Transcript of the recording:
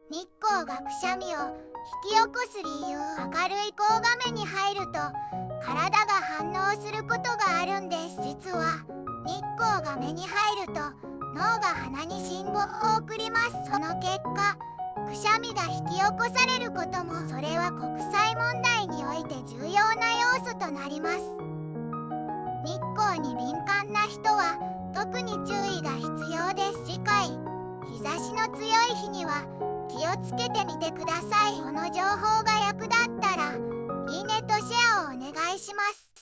日光がくしゃみを引き起こす理由。明るい光画面に入ると体が反応することがあるんです。実は日光が目に入ると脳が鼻に信号を送ります。その結果くしゃみが引き起こされることも。それは国際問題において重要な要素となります。日光に敏感な人は特に注意が必要です。次回、日差しの強い日には気をつけてみてください。この情報が役立ったらいいねとシェアをお願いします。